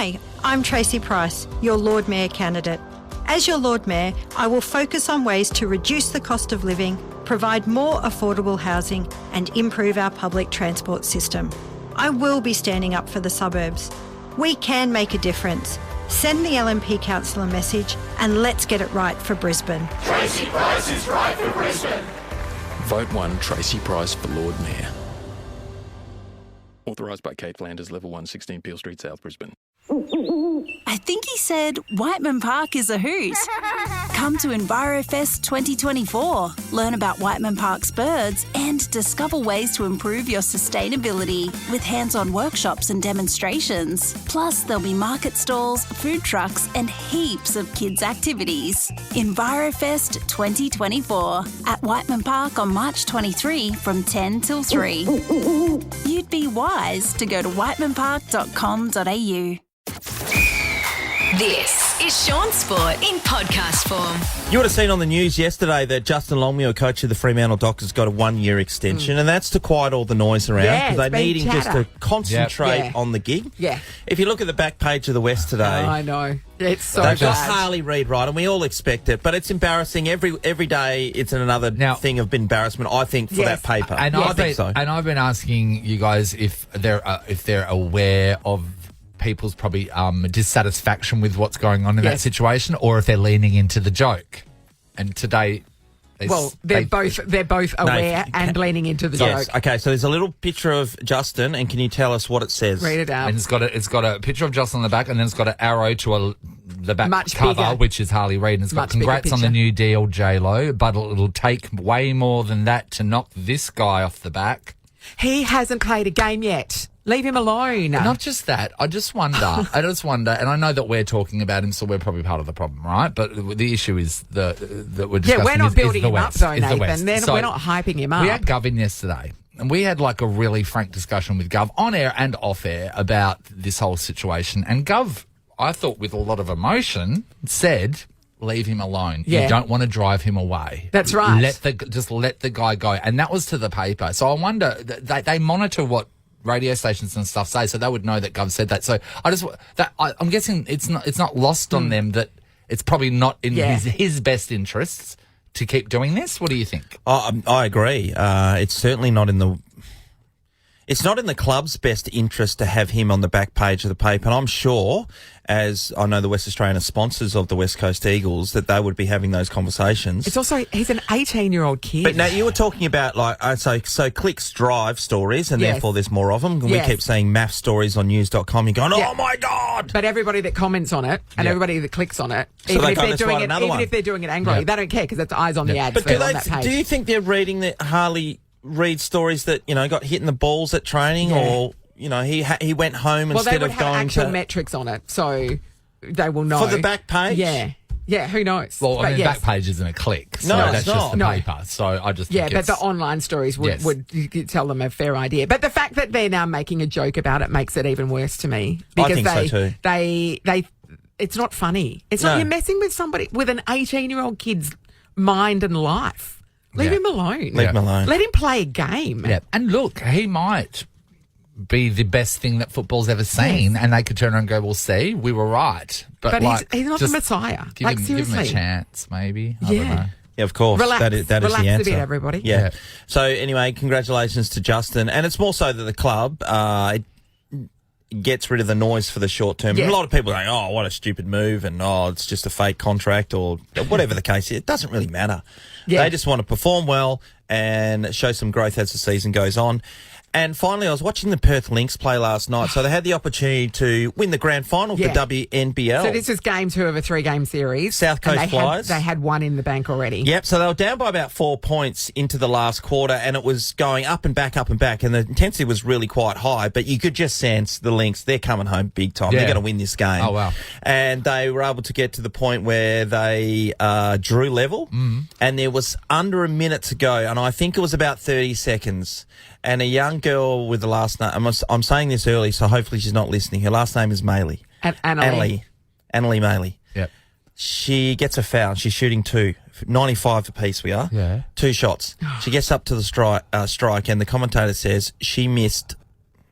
Hi, I'm Tracy Price, your Lord Mayor candidate. As your Lord Mayor, I will focus on ways to reduce the cost of living, provide more affordable housing and improve our public transport system. I will be standing up for the suburbs. We can make a difference. Send the LNP council a message and let's get it right for Brisbane. Tracy Price is right for Brisbane. Vote 1 Tracy Price for Lord Mayor. Authorised by Kate Flanders, Level 1, 16 Peel Street, South Brisbane. I think he said Whiteman Park is a hoot. Come to EnviroFest 2024. Learn about Whiteman Park's birds and discover ways to improve your sustainability with hands-on workshops and demonstrations. Plus, there'll be market stalls, food trucks and heaps of kids' activities. EnviroFest 2024 at Whiteman Park on March 23 from 10 till 3. You'd be wise to go to whitemanpark.com.au. This is Shaun Sport in podcast form. You would have seen on the news yesterday that Justin Longmuir, coach of the Fremantle Dockers, got a 1-year extension, and that's to quiet all the noise around because they're needing just to concentrate on the gig. Yeah. If you look at the back page of the West today, I know. It's so they've got bad. Harley Reid, right, and we all expect it, but it's embarrassing. Every day it's another thing of embarrassment, I think, for that paper. And I think so. And I've been asking you guys if they're aware of people's probably dissatisfaction with what's going on in that situation, or if they're leaning into the joke. And today, they're both aware and leaning into the joke. Okay, so there's a little picture of Justin, and can you tell us what it says? Read it out. And it's got a picture of Justin on the back, and then it's got an arrow to the back Much cover, bigger. which is Harley Reid, and it's got Much bigger congrats on the picture. new deal, J-Lo, but it'll take way more than that to knock this guy off the back. He hasn't played a game yet. Leave him alone. Not just that. I just wonder, and I know that we're talking about him, so we're probably part of the problem, right? But the issue is that we're discussing we're not building is the him West, up, though, is the Nathan. West. Then So we're not hyping him up. we had Gov in yesterday, and we had like a really frank discussion with Gov on air and off air about this whole situation. And Gov, I thought with a lot of emotion, said, leave him alone. Yeah. You don't want to drive him away. That's right. Just let the guy go. And that was to the paper. So I wonder, they monitor what radio stations and stuff say, so they would know that Gov said that. So I'm guessing it's not lost on them that it's probably not in his best interests to keep doing this. What do you think? I agree. It's certainly not in the club's best interest to have him on the back page of the paper. And I'm sure, as I know the West Australian are sponsors of the West Coast Eagles, that they would be having those conversations. It's also, he's an 18-year-old kid. But now you were talking about so clicks drive stories, and therefore there's more of them. We keep seeing math stories on news.com. You're going, oh my God! But everybody that comments on it and everybody that clicks on it, So even they if can't they're just doing write it, another even one. if they're doing it angrily, they don't care because it's eyes on the ad But on that page. do you think they're reading the Harley Reid stories that got hit in the balls at training, or he went home instead they would of have going actual to metrics on it, so they will know for the back page? Yeah, who knows? Well, I mean, back page isn't a click, so No, that's it's just the not. paper. So I just think but the online stories would tell them a fair idea. But the fact that they're now making a joke about it makes it even worse to me. Because I think so too. They it's not funny. It's not, you're messing with an 18-year-old kid's mind and life. Leave him alone. Leave him alone. Let him play a game. Yeah, and look, he might be the best thing that football's ever seen, and they could turn around and go, "Well, see, we were right." But like, he's not the Messiah. Give him Seriously. a chance, maybe. I don't know. Yeah, of course. Relax. That is the Relax answer. a bit, everybody. Yeah. So anyway, congratulations to Justin, and it's more so that the club gets rid of the noise for the short term. Yeah. A lot of people are going, "Oh, what a stupid move," and it's just a fake contract, or whatever the case is. It doesn't really matter. Yeah. They just want to perform well and show some growth as the season goes on. And finally, I was watching the Perth Lynx play last night, so they had the opportunity to win the grand final for WNBL. So this is game 2 of a 3-game series. South Coast and Flyers. They had one in the bank already. Yep, so they were down by about 4 points into the last quarter, and it was going up and back, and the intensity was really quite high, but you could just sense the Lynx, they're coming home big time. Yeah. They're going to win this game. Oh, wow. And they were able to get to the point where they drew level, and there was under a minute to go, and I think it was about 30 seconds. And a young girl with the last name, I'm saying this early, so hopefully she's not listening. Her last name is Maley. Annalie Maley. Yep. She gets a foul. She's shooting 2. 95 apiece we are. Yeah. 2 shots. She gets up to the strike, and the commentator says she missed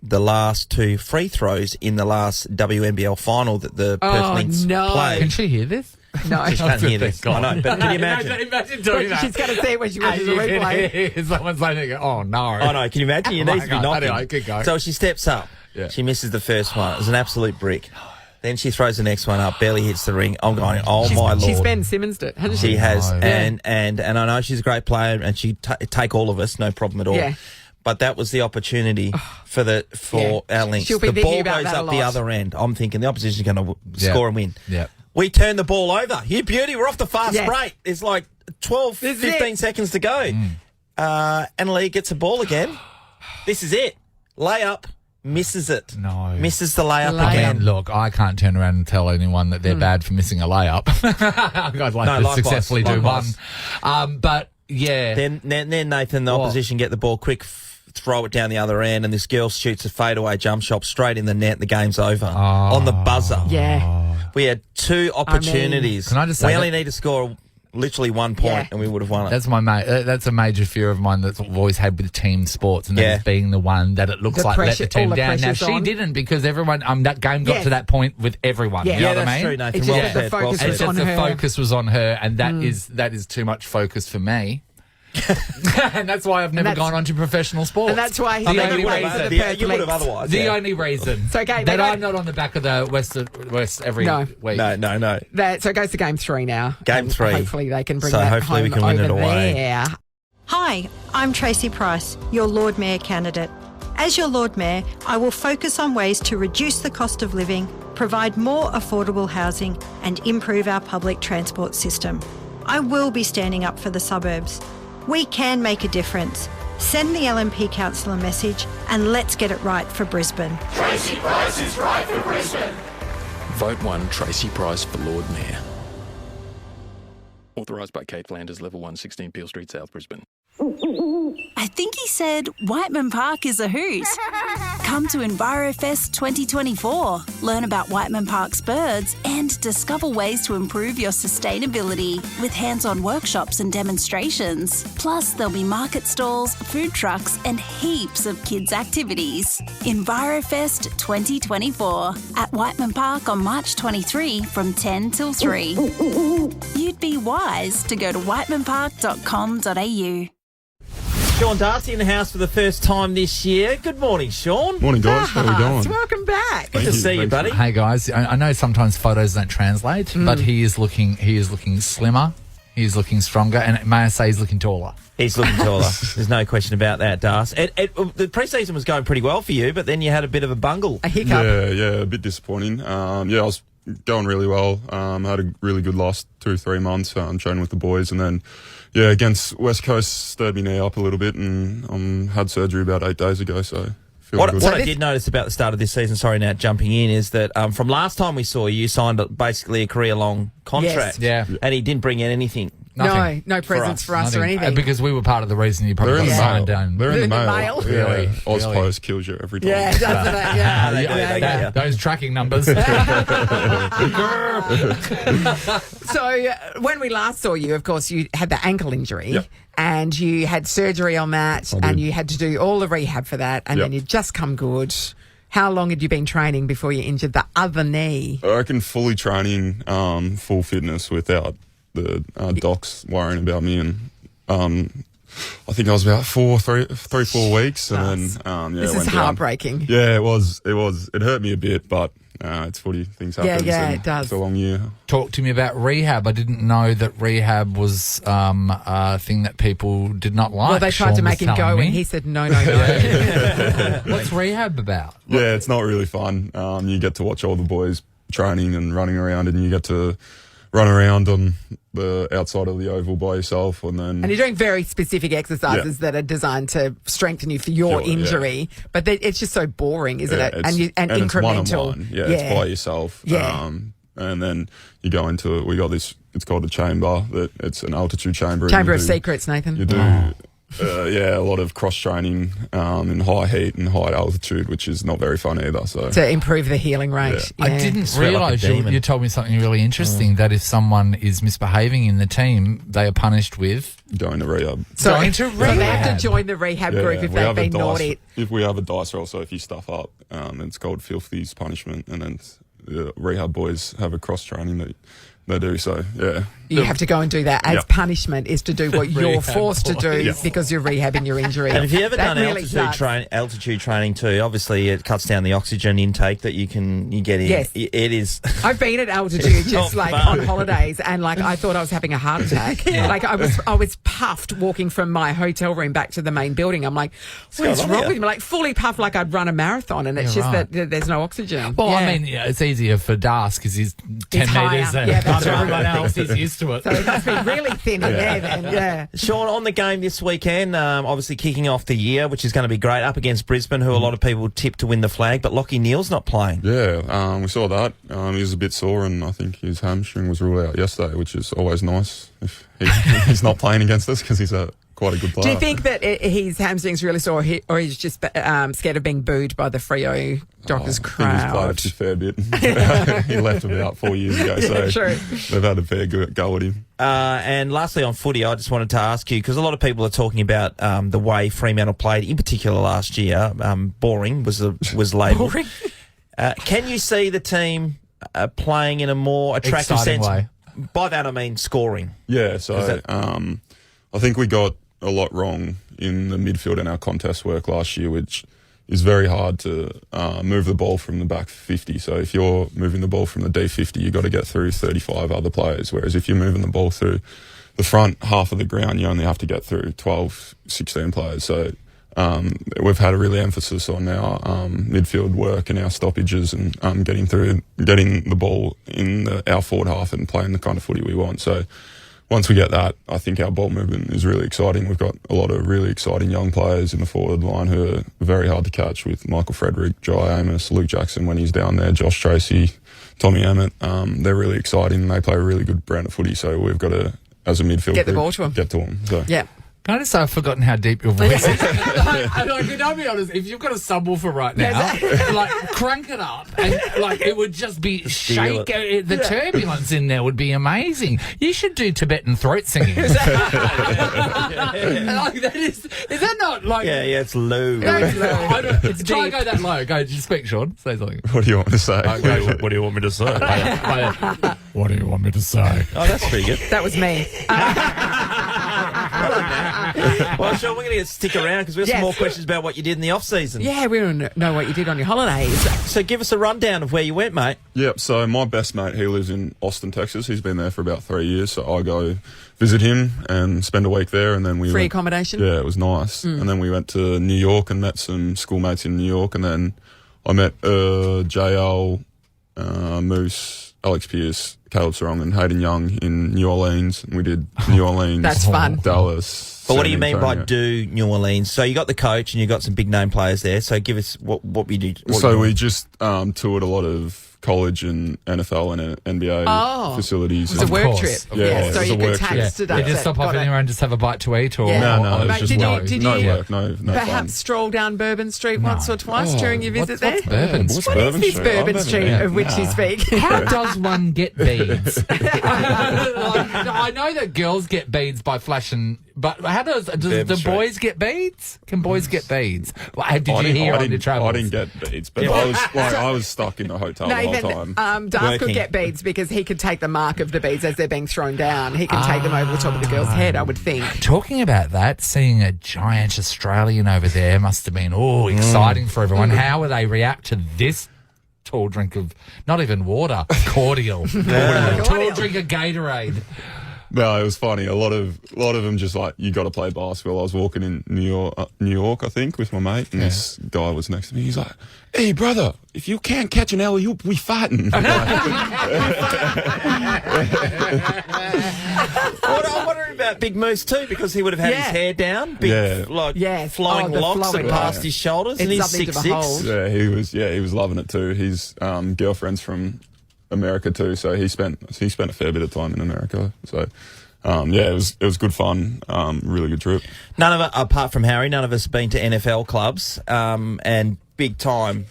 the last 2 free throws in the last WNBL final that the Perth Lynx played. Can she hear this? No. She can't hear this. I know, but can you imagine? Imagine doing that. She's going to see it when she watches the replay. Someone's saying, "Oh no!" I know. Can you imagine? You need to be knocking. Anyway, keep going. So she steps up. Yeah. She misses the first one. It was an absolute brick. Then she throws the next one up, barely hits the ring. I'm going, my Lord. She's Ben Simmons'd it, hasn't she? She has, No. and I know she's a great player, and she'd take all of us, no problem at all. Yeah. But that was the opportunity for our Lynx. She'll be The thinking ball about goes that a up the lot. other end. I'm thinking the opposition's going to score and win. Yeah. We turn the ball over. Here, beauty, we're off the fast Yes. break. There's like 12, This is 15 it. seconds to go. And Lee gets a ball again. This is it. Layup, misses it. No. Misses the layup I again. mean, look, I can't turn around and tell anyone that they're bad for missing a layup. I'd like to likewise, successfully do likewise. one. But yeah. Then Nathan, the opposition get the ball quick, throw it down the other end, and this girl shoots a fadeaway jump shot straight in the net. The game's over on the buzzer. Yeah. We had 2 opportunities. Can I just say we that- only need to score literally 1 point, Yeah. and we would have won it. That's that's a major fear of mine that I've always had with team sports, and that is being the one that it looks The like pressure- let the team all the down. Now pressure's she on. didn't, because everyone that game got Yes. to that point with everyone. Yeah. You know Yeah, what I that's mean? true, Nathan. It's Well just that the said, well focus said. It's just on the her. focus was on her, and that is too much focus for me. And that's why I've never that's- gone on to professional sports. And that's why he's The the only only reason- reason the Perth you would have Lynx. otherwise. the yeah. only reason So, okay, that they go- I'm not on the back of the West every No. week. No. So it goes to game 3 now. Game And 3. Hopefully they can bring So that hopefully we home can win it over away. there. Hi, I'm Tracy Price, your Lord Mayor candidate. As your Lord Mayor, I will focus on ways to reduce the cost of living, provide more affordable housing, and improve our public transport system. I will be standing up for the suburbs. We can make a difference. Send the LNP council a message and let's get it right for Brisbane. Tracy Price is right for Brisbane. Vote 1 Tracy Price for Lord Mayor. Authorised by Kate Flanders, Level 1, 16 Peel Street, South Brisbane. I think he said Whiteman Park is a hoot. Come to EnviroFest 2024. Learn about Whiteman Park's birds and discover ways to improve your sustainability with hands-on workshops and demonstrations. Plus, there'll be market stalls, food trucks and heaps of kids' activities. EnviroFest 2024 at Whiteman Park on March 23 from 10 till 3. You'd be wise to go to whitemanpark.com.au. Shaun Darcy in the house for the first time this year. Good morning, Shaun. Morning, guys. How are we Ah, going? welcome back. Good to see you, buddy. Hey guys, I know sometimes photos don't translate, but he is looking slimmer, he's looking stronger, and may I say he's looking taller. He's looking taller. There's no question about that, Darcy. The pre-season was going pretty well for you, but then you had a bit of a bungle. A hiccup. Yeah, a bit disappointing. I was going really well. Had a really good last 2-3 months training with the boys, and then against West Coast stirred me knee up a little bit, and had surgery about 8 days ago. So feeling good. What I did notice about the start of this season, sorry, Nat, jumping in, is that from last time we saw you, signed basically a career-long contract. Yes. Yeah. And he didn't bring in anything. Nothing. No presents for us or Nothing. anything. Because we were part of the reason you probably They're in got the signed mail. down. They're in the The mail. mail? Really? Ozpost kills you every time. Yeah, doesn't it? Yeah. They do, they yeah. do. Those tracking numbers. So when we last saw you, of course, you had the ankle injury. Yep. And you had surgery on that, and you had to do all the rehab for that, and Yep. then you'd just come good. How long had you been training before you injured the other knee? I reckon fully training, full fitness without the docs worrying about me, and I think I was about 4 weeks, and then This is went down. heartbreaking. Yeah, it was. It hurt me a bit, but it's footy. Things happen. yeah, and it does. It's a long year. Talk to me about rehab. I didn't know that rehab was a thing that people did not like. Well, they tried Shaun to make was him telling go, me. and he said, no, no, no. What's rehab about? Yeah, it's not really fun. You get to watch all the boys training and running around, and you get to run around on the outside of the oval by yourself, and then And you're doing very specific exercises that are designed to strengthen you for your Yeah. injury, but it's just so boring, isn't it? it's- And it's incremental. one-on-one. Yeah, it's by yourself. Yeah. And then you go into we got this. It's called a chamber. That it's an altitude chamber. and Chamber you of do- Secrets, Nathan. You do a lot of cross training in high heat and high altitude, which is not very fun either. So to improve the healing rate. I didn't realise you told me something really interesting, that if someone is misbehaving in the team, they are punished with going to rehab. So going to rehab. they have to join the rehab group if they've been naughty. If we have a dice roll, so if you stuff up, it's called filthy's punishment, and then the rehab boys have a cross training that they do. So yeah, you have to go and do that as punishment, is to do what you're forced to do because you're rehabbing your injury. And if you ever done really altitude training too, obviously it cuts down the oxygen intake that you get in. Yes. It is. I've been at altitude just like on holidays, and like I thought I was having a heart attack. Like I was puffed walking from my hotel room back to the main building. I'm like, what is wrong with me? Like fully puffed, like I'd run a marathon, and it's just that there's no oxygen. Well, I mean, it's easier for Darcy because he's 10 metres and everyone else is used to it. So it must be really thin in there then, yeah. Shaun, on the game this weekend, obviously kicking off the year, which is going to be great, up against Brisbane, who a lot of people tipped to win the flag, but Lachie Neal's not playing. Yeah, we saw that. He was a bit sore, and I think his hamstring was ruled out yesterday, which is always nice if he's not playing against us, because he's quite a good player. Do you think that his hamstring's really sore, or he's just scared of being booed by the Freo doctors crowd? I think he's played a fair bit. He left about 4 years ago, so they've had a fair go at him. And lastly on footy, I just wanted to ask you, because a lot of people are talking about the way Fremantle played, in particular last year. Boring was labelled. Boring? Can you see the team playing in a more attractive exciting sense? Way. By that I mean scoring. Yeah, so I think we got a lot wrong in the midfield in our contest work last year, which is very hard to move the ball from the back 50. So if you're moving the ball from the D50, you've got to get through 35 other players. Whereas if you're moving the ball through the front half of the ground, you only have to get through 12, 16 players. So we've had a really emphasis on our midfield work and our stoppages, and getting the ball in our forward half and playing the kind of footy we want. So once we get that, I think our ball movement is really exciting. We've got a lot of really exciting young players in the forward line who are very hard to catch, with Michael Frederick, Jai Amos, Luke Jackson when he's down there, Josh Tracy, Tommy Emmett. They're really exciting. They play a really good brand of footy, so we've got to, as a midfield get the group, ball to them. Get to them. So. Yeah. Can I just say I've forgotten how deep your voice is? I'll be honest, if you've got a subwoofer right now, like, crank it up, and like it would just be shake. The turbulence in there would be amazing. You should do Tibetan throat singing. Like, is that not like... Yeah, it's low. It's try and go that low. Go, just speak, Shaun. Say something. What do you want me to say? What do you want me to say? What do you want me to say? Oh, that's pretty good. That was me. Well, Shaun, we're going to stick around because we've got some more questions about what you did in the off-season. Yeah, we want to know what you did on your holidays. So give us a rundown of where you went, mate. Yep, so my best mate, he lives in Austin, Texas. He's been there for about 3 years, so I go visit him and spend a week there, and then we Free accommodation? Yeah, it was nice. And then we went to New York and met some schoolmates in New York, and then I met JL, Moose, Alex Pierce, Caleb Sarong and Hayden Young in New Orleans, and we did New Orleans, That's fun. Dallas. But what do you mean by Antonio. do New Orleans? So you got the coach and you got some big name players there. So give us what we do. We just toured a lot of college and NFL and NBA facilities. It was a work trip. Yeah, so it was you a could work tax trip. deduct You just stop off anywhere and just have a bite to eat? Or, No, it was just no work, no perhaps fun. stroll down Bourbon Street once or twice during your visit there? What's Bourbon? What's What is this Bourbon I've Street never- of which you speak? How does one get beads? I know that girls get beads by flashing, but how does the boys get beads? Can boys get beads? Did you hear on your travels? I didn't get beads, but I was stuck in the hotel the whole time. Darth could get beads because he could take the mark of the beads as they're being thrown down. He could take them over the top of the girl's head, I would think. Talking about that, seeing a giant Australian over there must have been exciting for everyone. How would they react to this tall drink of not even water, cordial, tall drink of Gatorade? No, it was funny. A lot of them just like, you got to play basketball. I was walking in New York, I think, with my mate, and this guy was next to me. He's like, "Hey, brother, if you can't catch an alley-oop, we fighting." I'm wondering about Big Moose too, because he would have had his hair down, flowing locks and past his shoulders, and he's 6'6". Yeah, he was loving it too. His girlfriend's from America too, so he spent a fair bit of time in America. So it was good fun. Really good trip. None of it, apart from Harry, none of us have been to NFL clubs and big time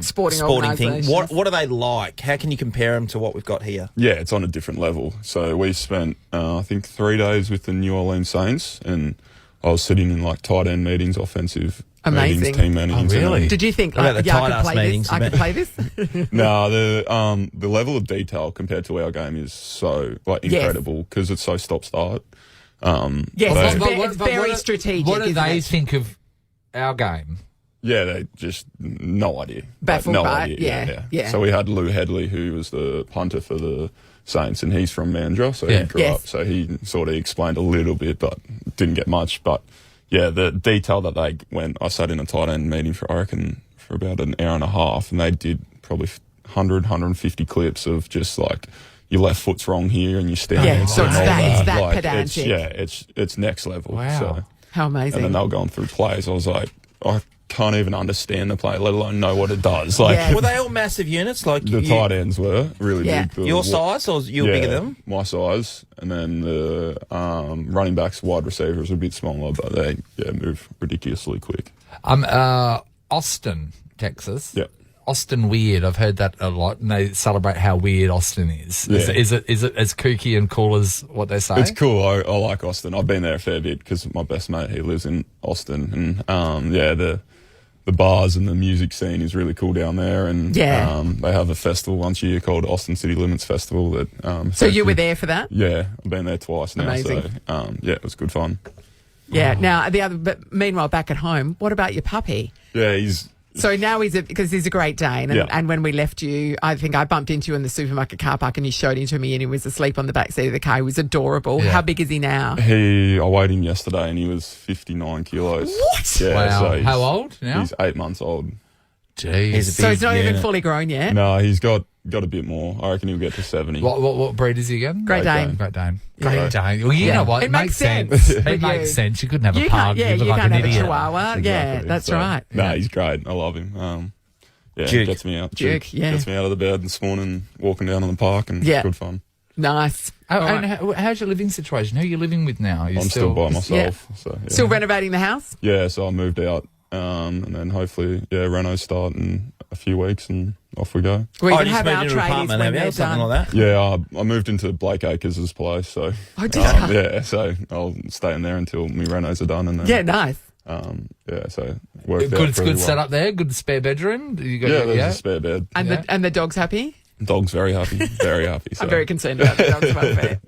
sporting thing. What are they like? How can you compare them to what we've got here? Yeah, it's on a different level. So we spent, I think, 3 days with the New Orleans Saints, and I was sitting in like tight end meetings, offensive meetings, team meetings. Oh, really? Did you think, About like, the yeah, I tight-ass could play meetings, this? I could play this? No, the level of detail compared to our game is so incredible because it's so stop-start. Yes, it's very strategic. What do isn't they it? think of our game? Yeah, they just no idea. Baffled no by idea. it, yeah. So we had Lou Headley, who was the punter for the Saints, and he's from Mandurah, so he grew up. So he sort of explained a little bit, but didn't get much. But yeah, the detail that they went, I sat in a tight end meeting for about an hour and a half, and they did probably 150 clips of just like your left foot's wrong here and you stand. Yeah, so it's that like, pedantic. It's next level. Wow. So. How amazing. And then they were going through plays. I was like, I can't even understand the play, let alone know what it does. Like, Were they all massive units? Like the tight ends were really big. Your size, or you were bigger than them? My size, and then the running backs, wide receivers were a bit smaller, but they move ridiculously quick. Austin, Texas. Yep. Austin weird. I've heard that a lot, and they celebrate how weird Austin is. Yeah. Is it as kooky and cool as what they say? It's cool. I like Austin. I've been there a fair bit because my best mate, he lives in Austin, and the bars and the music scene is really cool down there, and they have a festival once a year called Austin City Limits Festival. That so you were there for that? Yeah, I've been there twice now. Amazing. So it was good fun. Yeah. Now but meanwhile, back at home, what about your puppy? Yeah, he's. So now because he's a Great Dane, and when we left you, I think I bumped into you in the supermarket car park, and you showed him to me, and he was asleep on the back seat of the car. He was adorable. Yeah. How big is he now? I weighed him yesterday, and he was 59 kilos. What? Yeah, Wow. So How old now? He's 8 months old. Jeez. So he's not even fully grown yet? No, he's got a bit more. I reckon he'll get to 70. What breed is he again? Great Dane. Great Dane. Yeah. Great Dane. Well, you know what? It makes sense. It makes sense. You couldn't have a You pug. can't, you look like can't an have a idiot. chihuahua. Yeah, Exactly. that's So, right. No, he's great. I love him. Duke. Gets me out. Duke, yeah. Gets me out of the bed this morning, walking down on the park, and good fun. Nice. And how's your living situation? Who are you living with now? I'm still by myself. So, yeah. Still renovating the house? Yeah, so I moved out, and then hopefully, renos start in a few weeks, and off we go. We can you have moved our into an tradies apartment, when have you, they're or something done. like that? Yeah, I moved into Blake Acres' place, so did you? yeah, so I'll stay in there until my renos are done, and then Yeah, nice. so worked Good, out pretty well. setup there. Good spare bedroom. You got, There's a spare bed. And the dog's happy? Dog's very happy, very happy. So. I'm very concerned about the dog's welfare.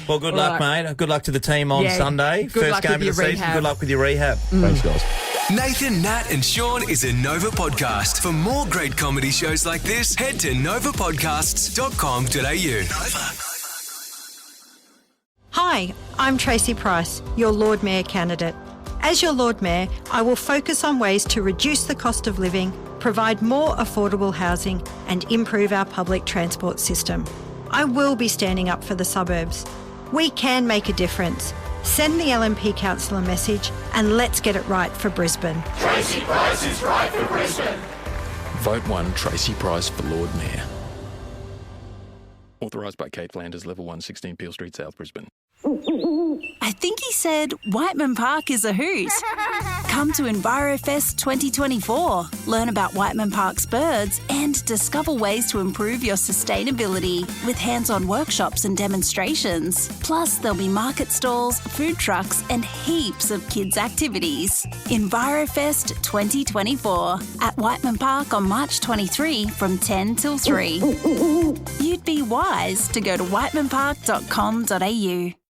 Well, good luck, mate. Good luck to the team on Sunday. Good First luck game with of the your season. rehab. Good luck with your rehab. Thanks, guys. Nathan, Nat, and Shaun is a Nova podcast. For more great comedy shows like this, head to novapodcasts.com.au. Hi, I'm Tracy Price, your Lord Mayor candidate. As your Lord Mayor, I will focus on ways to reduce the cost of living, provide more affordable housing, and improve our public transport system. I will be standing up for the suburbs. We can make a difference. Send the LNP council a message and let's get it right for Brisbane. Tracy Price is right for Brisbane. Vote 1 Tracy Price for Lord Mayor. Authorised by Kate Flanders, Level 1, 16 Peel Street, South Brisbane. I think he said Whiteman Park is a hoot. Come to EnviroFest 2024. Learn about Whiteman Park's birds and discover ways to improve your sustainability with hands-on workshops and demonstrations. Plus, there'll be market stalls, food trucks and heaps of kids' activities. EnviroFest 2024 at Whiteman Park on March 23 from 10 till 3. You'd be wise to go to whitemanpark.com.au.